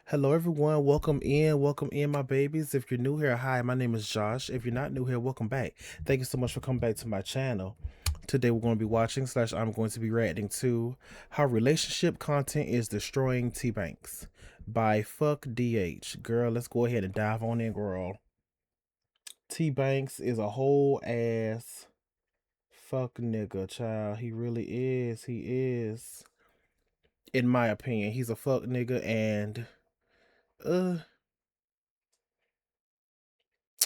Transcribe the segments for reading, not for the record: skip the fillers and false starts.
Hello, everyone. Welcome in, my babies. If you're new here, hi, my name is Josh. If you're not new here, welcome back. Thank you so much for coming back to my channel. Today, we're going to be watching / I'm going to be reacting to How Relationship Content is Destroying Tbvnks by FvckDH. Girl, let's go ahead and dive on in, girl. Tbvnks is a whole ass fuck nigga, child. He really is. He is. In my opinion, he's a fuck nigga, and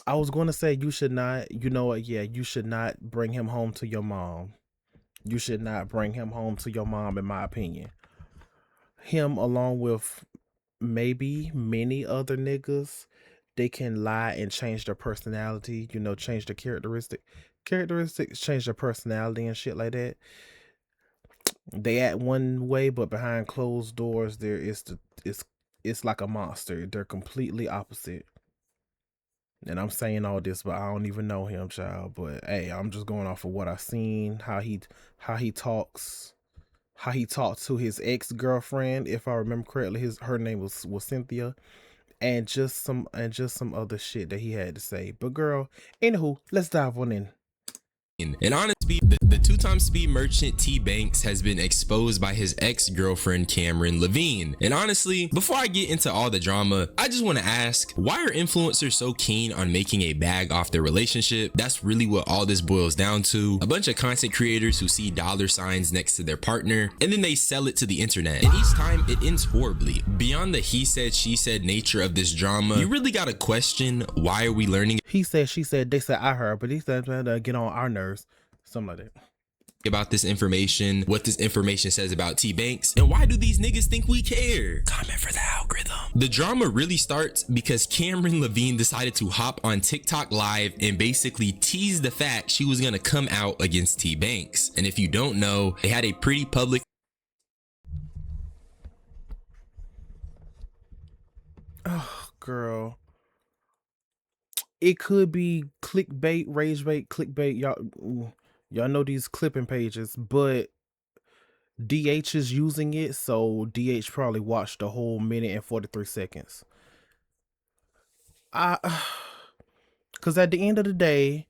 I was going to say you should not, you know what? Yeah, you should not bring him home to your mom. You should not bring him home to your mom, in my opinion. Him, along with maybe many other niggas, they can lie and change their personality, change their characteristics, change their personality and shit like that. They act one way, but behind closed doors, it's like a monster. They're completely opposite. And I'm saying all this, but I don't even know him, child. But hey, I'm just going off of what I've seen, how he talks, how he talked to his ex-girlfriend, if I remember correctly. Her name was Cynthia, and just some other shit that he had to say. But girl, anywho, let's dive on in. And honestly, the two-time speed merchant Tbvnks has been exposed by his ex-girlfriend Cameron Levine. And honestly, before I get into all the drama, I just want to ask, why are influencers so keen on making a bag off their relationship? That's really what all this boils down to. A bunch of content creators who see dollar signs next to their partner, and then they sell it to the internet. And each time it ends horribly. Beyond the he said, she said nature of this drama, you really gotta question, why are we learning? He said, she said, they said, I heard, but he said, get on our nerves. Something like that. About this information, what this information says about Tbvnks, and why do these niggas think we care? Comment for the algorithm. The drama really starts because Cameron Levine decided to hop on TikTok live and basically tease the fact she was gonna come out against Tbvnks. And if you don't know, they had a pretty public Girl, it could be clickbait, rage bait, clickbait. Y'all know these clipping pages, but DH is using it, so DH probably watched the whole minute and 43 seconds. Because at the end of the day,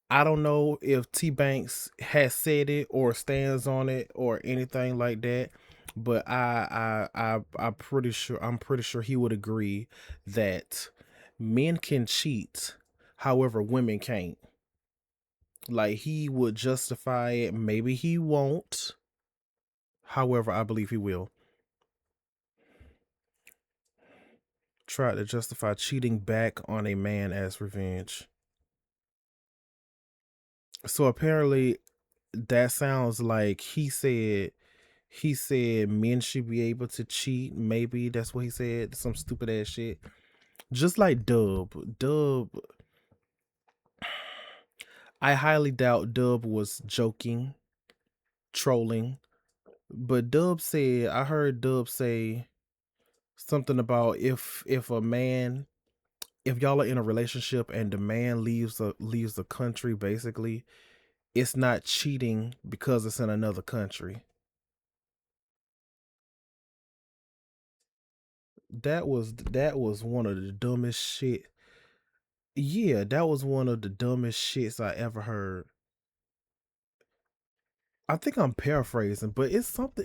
I don't know if Tbvnks has said it or stands on it or anything like that, but I'm pretty sure he would agree that men can cheat, however women can't. Like, he would justify it. Maybe he won't. However, I believe he will. Try to justify cheating back on a man as revenge. So apparently that sounds like he said men should be able to cheat. Maybe that's what he said. Some stupid ass shit. Just like Dub. I highly doubt Dub was joking, trolling. But I heard Dub say something about if y'all are in a relationship and the man leaves the country, basically, it's not cheating because it's in another country. That was one of the dumbest shit. Yeah, that was one of the dumbest shits I ever heard. I think I'm paraphrasing, but it's something.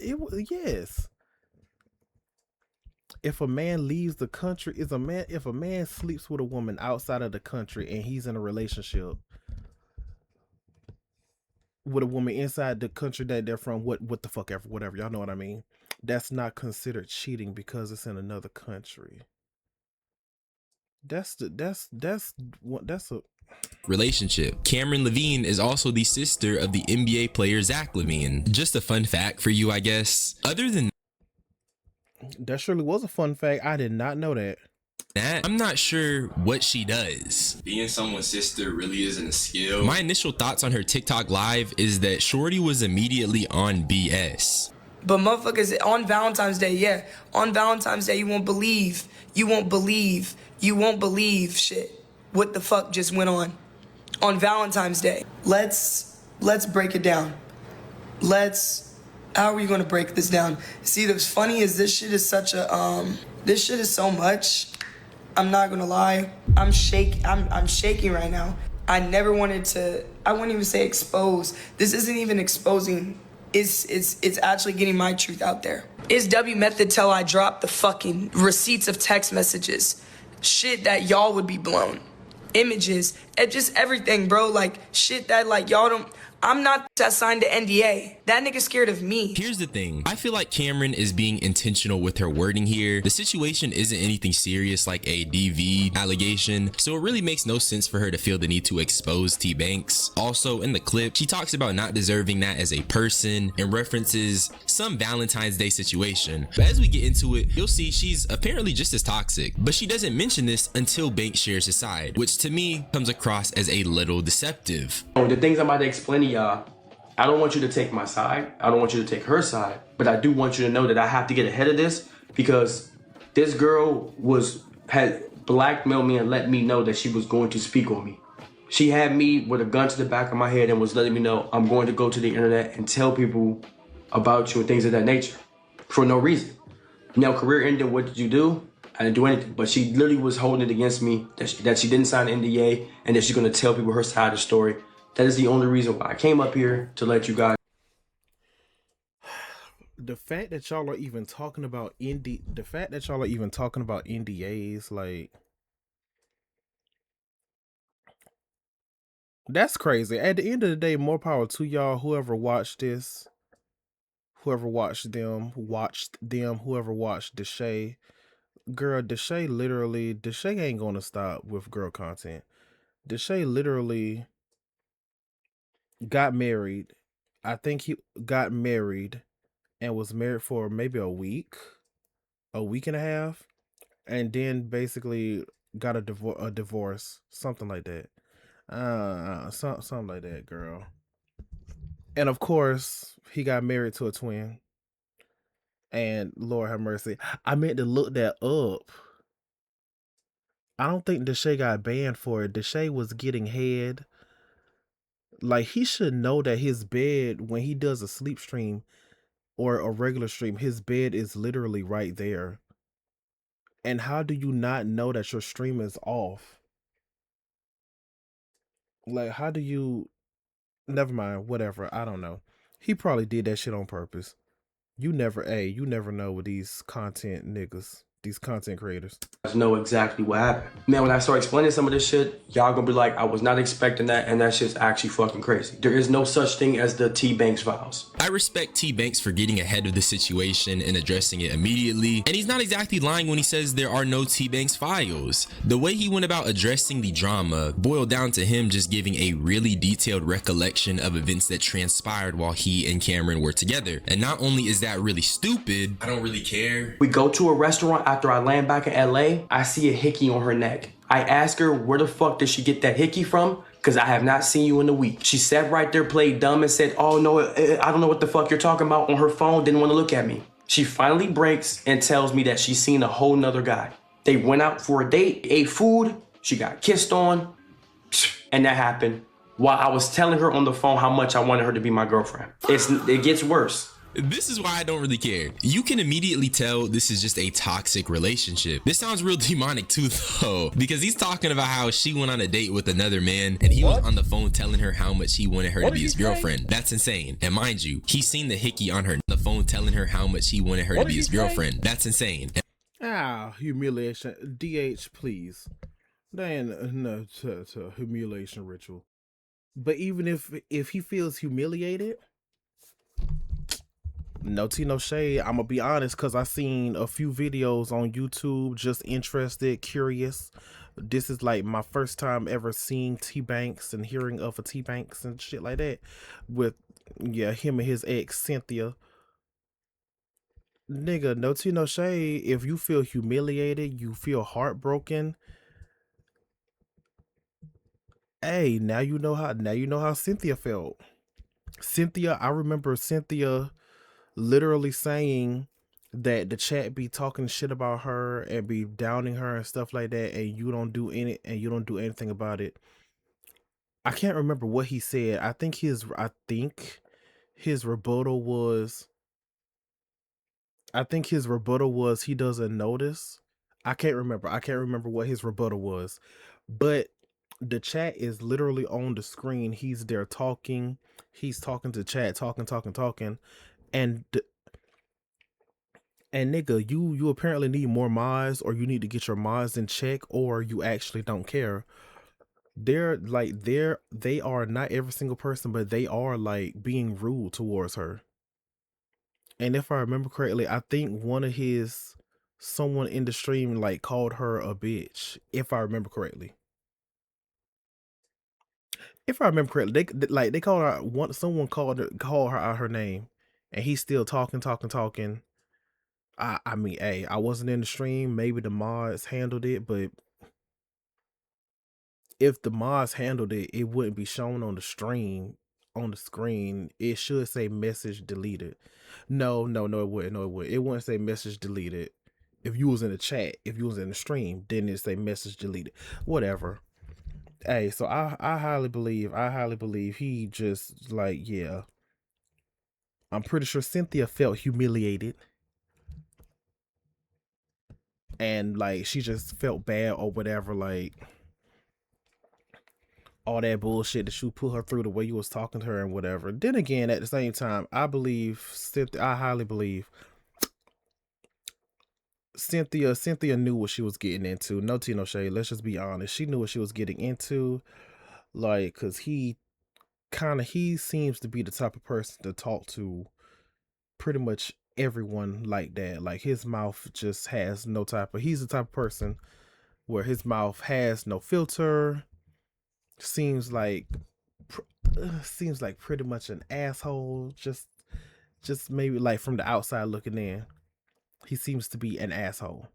Yes. If a man leaves the country, if a man sleeps with a woman outside of the country and he's in a relationship with a woman inside the country that they're from, what the fuck ever, whatever, y'all know what I mean, that's not considered cheating because it's in another country. That's a relationship. Cameron Levine is also the sister of the NBA player Zach Levine. Just a fun fact for you, I guess. Other than that, surely was a fun fact. I did not know that. I'm not sure what she does. Being someone's sister really isn't a skill. My initial thoughts on her TikTok live is that Shorty was immediately on BS. But motherfuckers, on Valentine's Day, yeah, on Valentine's Day, you won't believe shit. What the fuck just went on Valentine's Day? Let's break it down. How are we gonna break this down? See, what's funny is this shit is such a This shit is so much. I'm not gonna lie. I'm shaking right now. I never wanted to, I wouldn't even say expose. This isn't even exposing. It's actually getting my truth out there. It's W method till I drop the fucking receipts of text messages. Shit that y'all would be blown. Images, and just everything, bro. Like shit that like y'all don't. I'm not that signed to NDA. That nigga scared of me. Here's the thing. I feel like Cameron is being intentional with her wording here. The situation isn't anything serious like a DV allegation, so it really makes no sense for her to feel the need to expose Tbvnks. Also, in the clip, she talks about not deserving that as a person and references some Valentine's Day situation. But as we get into it, you'll see she's apparently just as toxic, but she doesn't mention this until Banks shares his side, which to me comes across as a little deceptive. The things I'm about to explain to y'all, I don't want you to take my side. I don't want you to take her side. But I do want you to know that I have to get ahead of this because this girl had blackmailed me and let me know that she was going to speak on me. She had me with a gun to the back of my head and was letting me know I'm going to go to the internet and tell people about you and things of that nature for no reason. Now, career ended, what did you do? I didn't do anything, but she literally was holding it against me that she didn't sign an NDA and that she's going to tell people her side of the story. That is the only reason why I came up here, to let you guys. The fact that y'all are even talking about NDAs, like, that's crazy. At the end of the day, more power to y'all. Whoever watched this, whoever watched Deshae. Girl, Deshae ain't gonna stop with girl content. Deshae literally got married. I think he got married and was married for maybe a week and a half, and then basically got a divorce, something like that. Something like that, girl. And of course, he got married to a twin. And Lord have mercy, I meant to look that up. I don't think Deshae got banned for it. Deshae was getting head. Like, he should know that his bed, when he does a sleep stream or a regular stream, his bed is literally right there. And how do you not know that your stream is off? Like, how do you... Never mind, whatever, I don't know. He probably did that shit on purpose. You never know with these content niggas, these content creators. Know exactly what happened. Man, when I start explaining some of this shit, y'all gonna be like, I was not expecting that, and that shit's actually fucking crazy. There is no such thing as the Tbvnks files. I respect Tbvnks for getting ahead of the situation and addressing it immediately, and he's not exactly lying when he says there are no Tbvnks files. The way he went about addressing the drama boiled down to him just giving a really detailed recollection of events that transpired while he and Cameron were together. And not only is that really stupid, I don't really care. We go to a restaurant after I land back in LA, I see a hickey on her neck. I ask her, where the fuck did she get that hickey from? Because I have not seen you in a week. She sat right there, played dumb, and said, oh no, I don't know what the fuck you're talking about, on her phone, didn't want to look at me. She finally breaks and tells me that she's seen a whole nother guy. They went out for a date, ate food, she got kissed on, and that happened while I was telling her on the phone how much I wanted her to be my girlfriend. It gets worse. This is why I don't really care. You can immediately tell this is just a toxic relationship. This sounds real demonic too though, because he's talking about how she went on a date with another man and he was on the phone telling her how much he wanted her to be his girlfriend. That's insane. And mind you, he's seen the hickey on her on the phone telling her how much he wanted her to be his girlfriend. That's insane. Humiliation. DH, please. Then no to humiliation ritual. But even if he feels humiliated, no tea, no shade. I'm gonna be honest, because I seen a few videos on YouTube, just interested, curious. This is like my first time ever seeing Tbvnks and hearing of a Tbvnks and shit like that. With him and his ex Cynthia. Nigga, no tea, no shade. If you feel humiliated, you feel heartbroken. Hey, now you know how Cynthia felt. I remember Cynthia literally saying that the chat be talking shit about her and be downing her and stuff like that, and you don't do anything about it. I can't remember what he said. I think his rebuttal was, I think his rebuttal was he doesn't notice. I can't remember. I can't remember what his rebuttal was, but the chat is literally on the screen. He's there talking. He's talking to chat, talking, and nigga, you apparently need more mods, or you need to get your mods in check, or you actually don't care. They are not every single person, but they are like being rude towards her. And if I remember correctly, I think someone in the stream like called her a bitch. If I remember correctly. If I remember correctly, they called her someone called her out her name, and he's still talking. I mean, hey, I wasn't in the stream. Maybe the mods handled it, but if the mods handled it, it wouldn't be shown on the stream on the screen. It should say message deleted. No, it wouldn't. No, it wouldn't. It wouldn't say message deleted. If you was in the chat, if you was in the stream, then it say message deleted. Whatever. Hey, so I highly believe he just like, yeah. I'm pretty sure Cynthia felt humiliated. And like she just felt bad or whatever, like all that bullshit that you put her through, the way you was talking to her and whatever. Then again, at the same time, I highly believe Cynthia knew what she was getting into. No tea, no shade. Let's just be honest. She knew what she was getting into. Like, cause he seems to be the type of person to talk to pretty much everyone like that. Like his mouth just has no he's the type of person where his mouth has no filter. Seems like pretty much an asshole. Just maybe like from the outside looking in, he seems to be an asshole.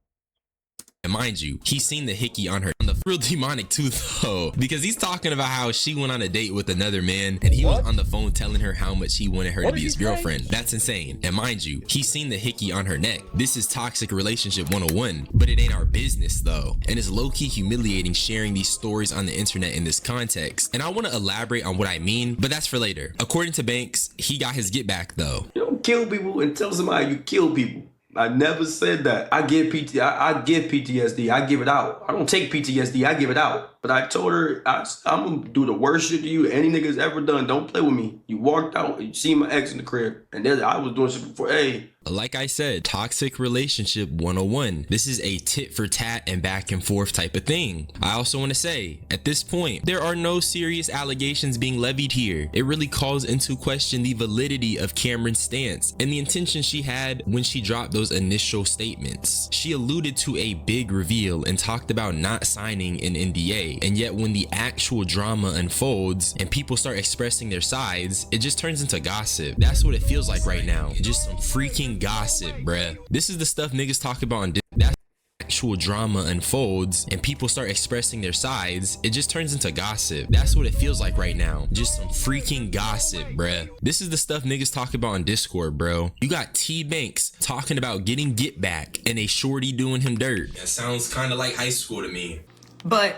And mind you, he's seen the hickey on her, on the real demonic tooth though, because he's talking about how she went on a date with another man and he was on the phone telling her how much he wanted her to be his girlfriend. That's insane. And mind you, he's seen the hickey on her neck. This is toxic relationship 101, but it ain't our business though. And it's low-key humiliating sharing these stories on the internet in this context. And I want to elaborate on what I mean, but that's for later. According to Banks, he got his get back though. You don't kill people and tell somebody you kill people. I never said that. I give PTSD. I give it out. I don't take PTSD. I give it out. But I told her, I'm going to do the worst shit to you any nigga's ever done. Don't play with me. You walked out. You see my ex in the crib. And then I was doing shit before. Hey. Like I said, toxic relationship 101. This is a tit for tat and back and forth type of thing. I also want to say, at this point, there are no serious allegations being levied here. It really calls into question the validity of Cameron's stance and the intention she had when she dropped those initial statements. She alluded to a big reveal and talked about not signing an NDA, and yet when the actual drama unfolds and people start expressing their sides, it just turns into gossip. That's what it feels like right now. Just some freaking gossip, bruh. This is the stuff niggas talk about on that actual drama unfolds and people start expressing their sides, it just turns into gossip. That's what it feels like right now. Just some freaking gossip, bruh. This is the stuff niggas talk about on Discord, bro. You got Tbvnks talking about getting get back and a shorty doing him dirt. That sounds kind of like high school to me. But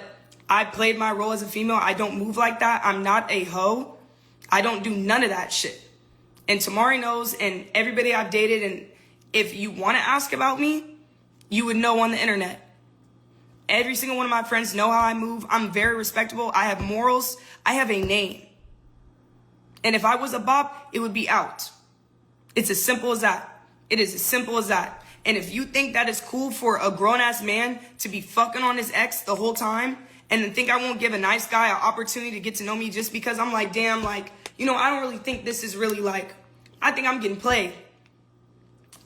I played my role as a female. I don't move like that. I'm not a hoe. I don't do none of that shit. And Tamari knows, and everybody I've dated, and if you want to ask about me, you would know on the internet. Every single one of my friends know how I move. I'm very respectable. I have morals. I have a name. And if I was a bop, it would be out. It's as simple as that. It is as simple as that. And if you think that is cool for a grown-ass man to be fucking on his ex the whole time and then think I won't give a nice guy an opportunity to get to know me just because I'm like, damn, like, you know, I don't really think this is really like, I think I'm getting played.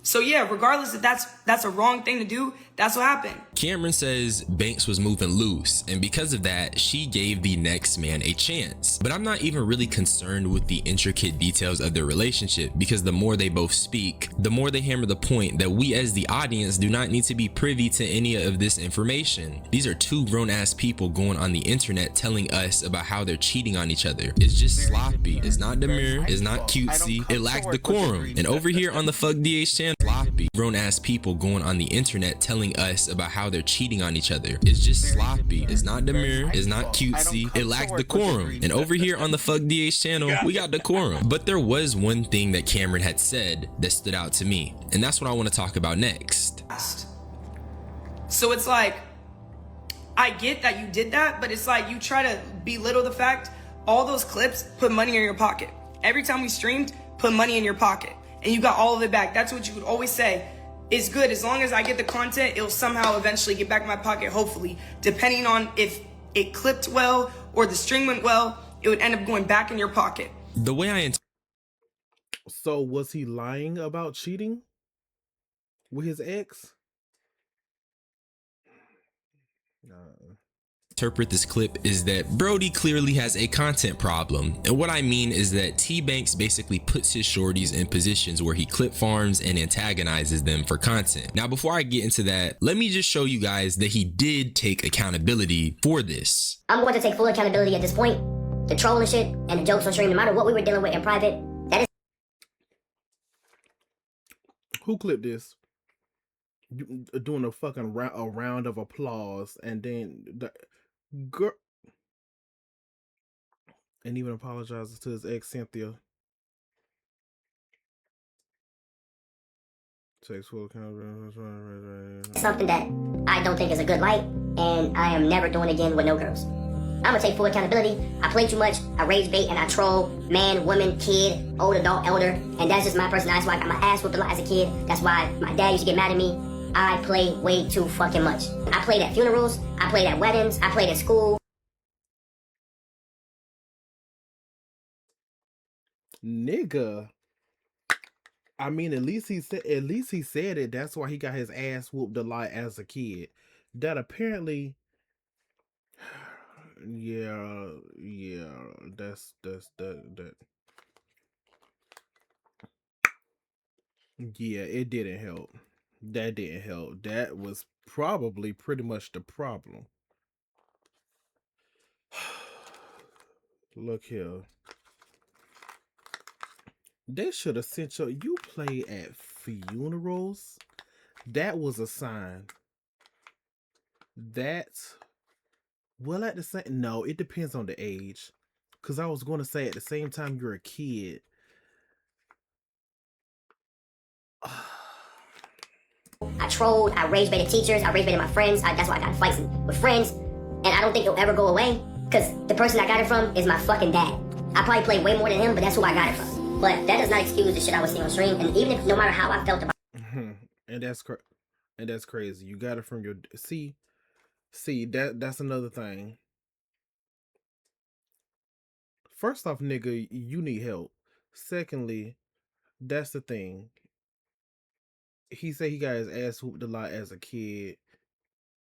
So yeah, regardless if that's a wrong thing to do, that's what happened. Cameron says Banks was moving loose, and because of that, she gave the next man a chance. But I'm not even really concerned with the intricate details of their relationship, because the more they both speak, the more they hammer the point that we as the audience do not need to be privy to any of this information. These are two grown-ass people going on the internet telling us about how they're cheating on each other. It's just sloppy. It's not demure. It's not cutesy. It lacks decorum. And over here on the FvckDH channel, sloppy. sloppy. Grown-ass people going on the internet telling us about how they're cheating on each other. It's just sloppy. It's not demure. It's not cutesy. It lacks decorum. And over here on the FvckDH channel, we got decorum. But there was one thing that Cameron had said that stood out to me, and that's what I want to talk about next. So it's like, I get that you did that, but it's like you try to belittle the fact all those clips put money in your pocket. Every time we streamed, put money in your pocket. And you got all of it back. That's what you would always say. It's good. As long as I get the content, it'll somehow eventually get back in my pocket, hopefully. Depending on if it clipped well or the stream went well, it would end up going back in your pocket. The way I So was he lying about cheating with his ex? interpret this clip is that Brody clearly has a content problem. And what I mean is that Tbvnks basically puts his shorties in positions where he clip farms and antagonizes them for content. Now, before I get into that, let me just show you guys that he did take accountability for this. I'm going to take full accountability at this point. The trolling shit and the jokes on stream, no matter what we were dealing with in private, that is. Who clipped this? You doing a fucking round of applause, and then the girl, and even apologizes to his ex Cynthia. Takes full accountability. Something that I don't think is a good light, and I am never doing again with no girls. I'm gonna take full accountability. I play too much, I rage bait and I troll man, woman, kid, old adult, elder, and that's just my personality. That's why I got my ass whooped a lot as a kid. That's why my dad used to get mad at me. I play way too fucking much. I played at funerals, I played at weddings, I played at school. Nigga. I mean, at least he said it. That's why he got his ass whooped a lot as a kid. That apparently, yeah, that. Yeah, it didn't help. That didn't help. That was probably pretty much the problem. Look here. They should have sent you play at funerals. That was a sign. Well, at the same, no, it depends on the age. Cause I was going to say at the same time you're a kid. I trolled, I rage baited teachers, I rage baited my friends. That's why I got in fights with friends. And I don't think it'll ever go away. Cause the person I got it from is my fucking dad. I probably played way more than him, but that's who I got it from. But that does not excuse the shit I was seeing on stream. And even if, no matter how I felt about and that's crazy. You got it from your see that's another thing. First off, nigga, you need help. Secondly, that's the thing. He said he got his ass whooped a lot as a kid.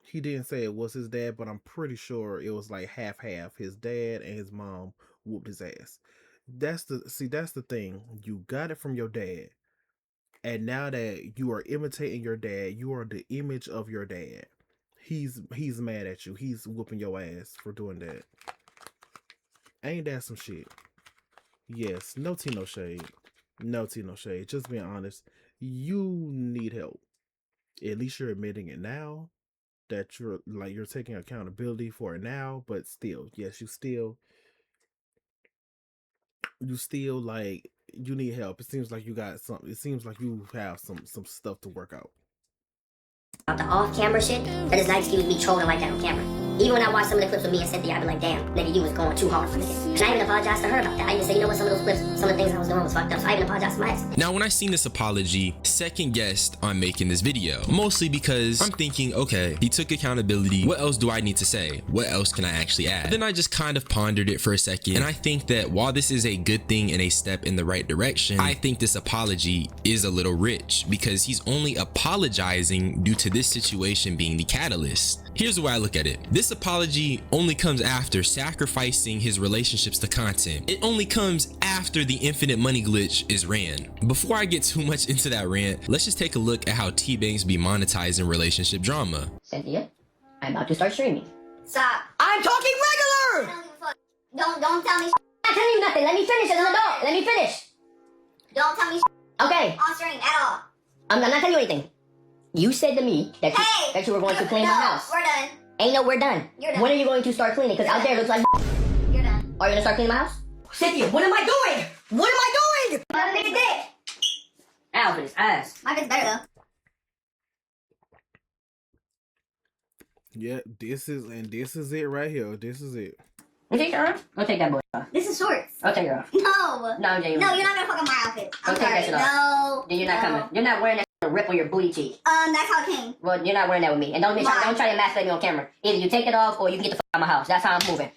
He didn't say it was his dad, but I'm pretty sure it was like half. His dad and his mom whooped his ass. That's the thing. You got it from your dad. And now that you are imitating your dad, you are the image of your dad. He's mad at you. He's whooping your ass for doing that. Ain't that some shit? Yes, no tea, no shade. No tea, no shade. Just being honest. You need help. At least you're admitting it now. That you're taking accountability for it now. But still, yes, you still like, you need help. It seems like you got something. It seems like you have some stuff to work out. the off-camera shit, that does not excuse me trolling like that on camera. Even when I watch some of the clips with me and Cynthia, I be like, damn, nigga, you was going too hard for nigga. And I even apologized to her about that. I even said, you know what, some of those clips, some of the things I was doing was fucked up, so I even apologized to my ex. Now, when I seen this apology, second guessed on making this video, mostly because I'm thinking, okay, he took accountability. What else do I need to say? What else can I actually add? But then I just kind of pondered it for a second, and I think that while this is a good thing and a step in the right direction, I think this apology is a little rich because he's only apologizing due to this situation being the catalyst. Here's the way I look at it. This apology only comes after sacrificing his relationships to content. It only comes after the infinite money glitch is ran. Before I get too much into that rant, let's just take a look at how Tbvnks be monetizing relationship drama. Cynthia, I'm about to start streaming. Stop. I'm talking regular! Don't tell me I'm not telling you nothing. Let me finish as an adult. Let me finish. Don't tell me Okay. on stream at all. I'm not telling you anything. You said to me that you were going to clean my house. We're done. Ain't no we're done. You're done. When are you going to start cleaning? Because out there it looks like You're done. Are you gonna start cleaning my house? Cynthia, what am I doing? What am I doing? My big dick. Ow, for his ass. My dick's better though. Yeah, this is it right here. This is it. You take that off? I'll take that boy off. This is shorts. I'll take it off. No. No, I'm No, you're not gonna fuck up my outfit. I'm Don't take that sorry. shit off. No. Then you're not no. coming. You're not wearing that to rip on your booty cheek. That's how it came. Well, you're not wearing that with me. And don't try to emasculate me on camera. Either you take it off or you can get the fuck out of my house. That's how I'm moving.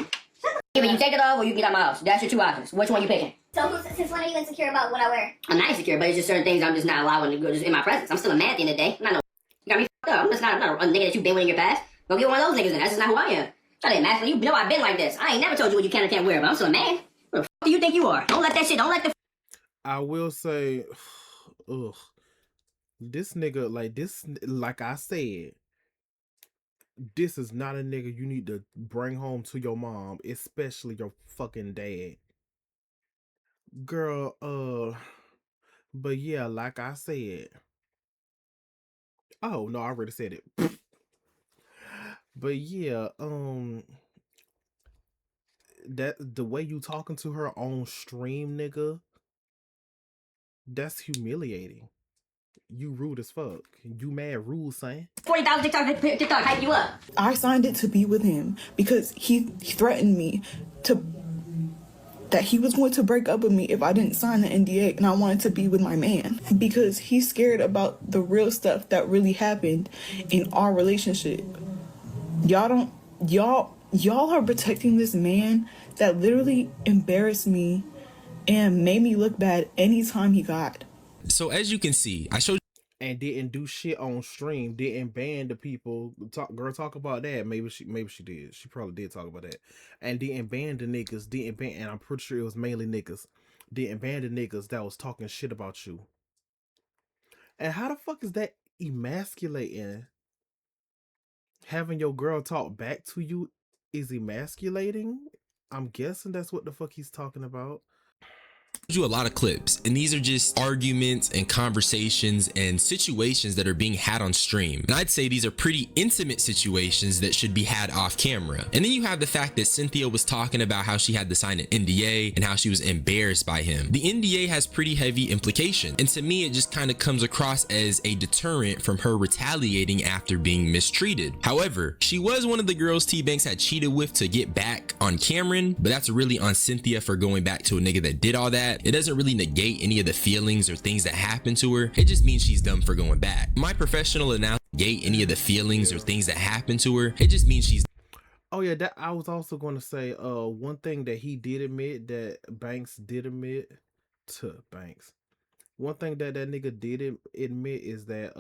Either you take it off or you get out of my house. That's your two options. Which one you picking? So since when are you insecure about what I wear? I'm not insecure, but it's just certain things I'm just not allowing to go just in my presence. I'm still a man at the end of the day. I'm not no. You got me fucked up. I'm not a nigga that you been with in your past. Go get one of those niggas in. That's just not who I am. Try to emasculate. You know I've been like this. I ain't never told you what you can or can't wear, but I'm still a man. What the fuck do you think you are? Don't let that shit. Don't let the. I will say, ugh, this nigga, like I said, this is not a nigga you need to bring home to your mom, especially your fucking dad. Girl, but yeah, like I said. Oh, no, I already said it. But yeah, that the way you talking to her on stream, nigga, that's humiliating. You rude as fuck. You mad rude, son. 40,000 TikTok hype you up. I signed it to be with him because he threatened me that he was going to break up with me if I didn't sign the NDA, and I wanted to be with my man because he's scared about the real stuff that really happened in our relationship. Y'all are protecting this man that literally embarrassed me and made me look bad anytime he got. So as you can see, I showed And didn't do shit on stream, didn't ban the people. Talk about that. Maybe she did. She probably did talk about that. And didn't ban the niggas, and I'm pretty sure it was mainly niggas. Didn't ban the niggas that was talking shit about you. And how the fuck is that emasculating? Having your girl talk back to you is emasculating? I'm guessing that's what the fuck he's talking about. you a lot of clips, and these are just arguments and conversations and situations that are being had on stream. And I'd say these are pretty intimate situations that should be had off camera. And then you have the fact that Cynthia was talking about how she had to sign an NDA and how she was embarrassed by him. The NDA has pretty heavy implications, and to me it just kind of comes across as a deterrent from her retaliating after being mistreated. However, she was one of the girls Tbvnks had cheated with to get back on Cameron, but that's really on Cynthia for going back to a nigga that did all that. It doesn't really negate any of the feelings or things that happened to her. It just means she's dumb for going back. My professional analysis negate any of the feelings or things that happened to her. It just means she's. Oh yeah, that I was also going to say one thing that he did admit, that Banks did admit to Banks. One thing that nigga did admit is that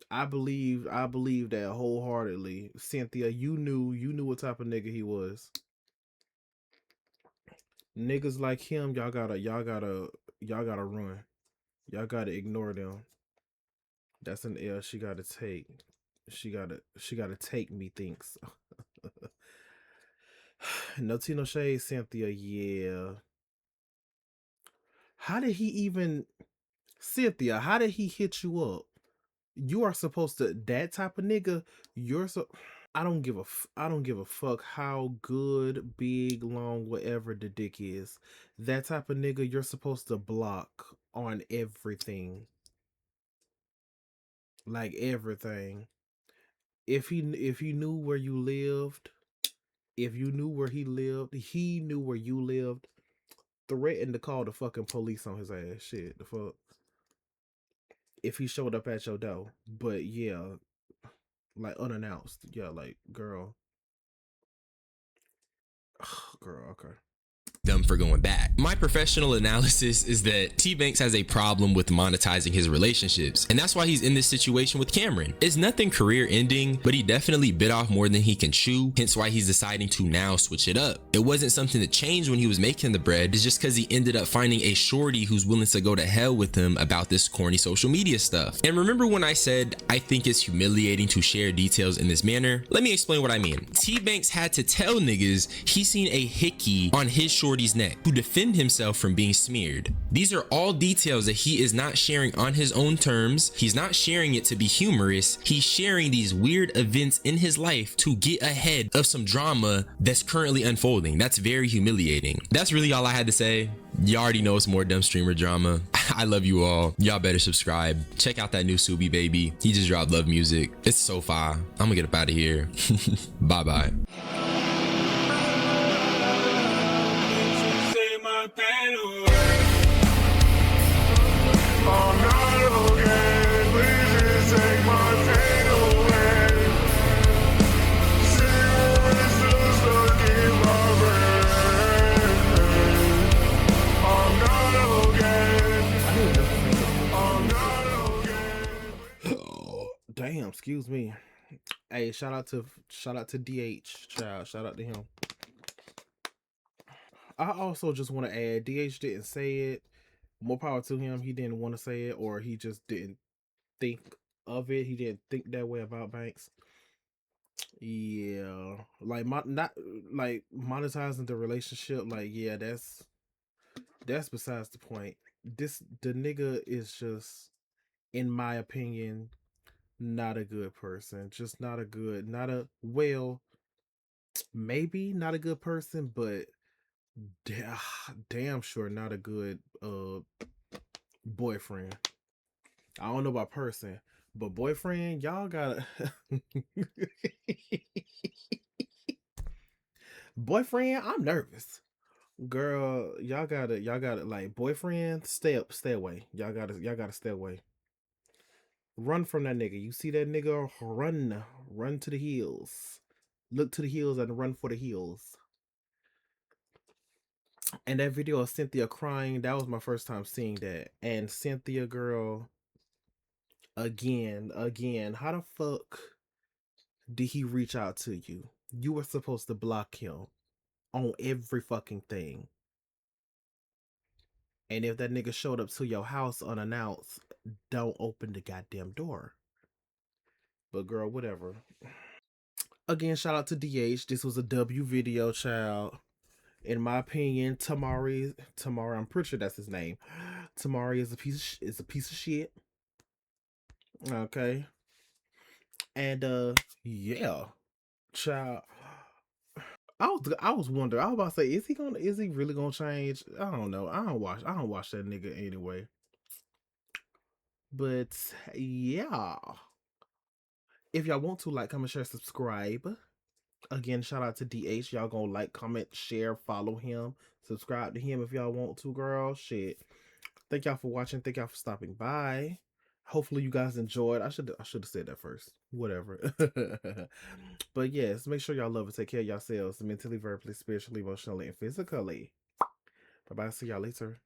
I believe that wholeheartedly. Cynthia, you knew what type of nigga he was. Niggas like him, y'all gotta run. Y'all gotta ignore them. That's an L she gotta take. She gotta take, methinks. No tea, no shade, Cynthia. Yeah. How did he even, Cynthia? How did he hit you up? You are supposed to, that type of nigga. I don't give a fuck how good, big, long, whatever the dick is. That type of nigga, you're supposed to block on everything. Like everything. If he knew where you lived, if you knew where he lived, he knew where you lived, threaten to call the fucking police on his ass. Shit, the fuck. If he showed up at your door. But yeah, like unannounced. Yeah, like, girl. Girl, okay. Dumb for going back. My professional analysis is that Tbvnks has a problem with monetizing his relationships, and that's why he's in this situation with Cameron. It's nothing career ending, but he definitely bit off more than he can chew, hence why he's deciding to now switch it up. It wasn't something that changed when he was making the bread, it's just because he ended up finding a shorty who's willing to go to hell with him about this corny social media stuff. And remember when I said I think it's humiliating to share details in this manner? Let me explain what I mean. Tbvnks had to tell niggas he seen a hickey on his shorty shorty's neck to defend himself from being smeared. These are all details that he is not sharing on his own terms. He's not sharing it to be humorous. He's sharing these weird events in his life to get ahead of some drama that's currently unfolding. That's very humiliating. That's really all I had to say. You already know it's more dumb streamer drama. I love you all. Y'all better subscribe. Check out that new Subi baby. He just dropped Love Music. It's so fire. I'm gonna get up out of here. Bye bye. Damn, excuse me. Hey, shout out to DH, child. Shout out to him. I also just want to add, DH didn't say it. More power to him. He didn't want to say it, or he just didn't think of it. He didn't think that way about Banks. Yeah, like not like monetizing the relationship. Like, yeah, that's besides the point. The nigga is just, in my opinion, not a good person. Just not maybe not a good person, but damn sure not a good boyfriend. I don't know about person, but boyfriend, y'all gotta boyfriend, I'm nervous. Girl, y'all gotta like, boyfriend, stay away. Y'all gotta stay away. Run from that nigga. You see that nigga, run to the hills. Look to the hills and run for the hills. And that video of Cynthia crying, that was my first time seeing that. And Cynthia, girl, again, how the fuck did he reach out to you? You were supposed to block him on every fucking thing. And if that nigga showed up to your house unannounced, don't open the goddamn door. But girl, whatever. Again, shout out to DH. This was a W video, child. In my opinion, Tamari, I'm pretty sure that's his name. Tamari is a piece of shit. Okay. And yeah, child. I was wondering. I was about to say, is he really gonna change? I don't know. I don't watch that nigga anyway. But yeah. If y'all want to, like, comment, share, subscribe. Again, shout out to DH. Y'all gonna like, comment, share, follow him, subscribe to him if y'all want to, girl. Shit. Thank y'all for watching. Thank y'all for stopping by. Hopefully you guys enjoyed. I should have said that first. Whatever. But yes, make sure y'all love and take care of yourselves mentally, verbally, spiritually, emotionally, and physically. Bye-bye. See y'all later.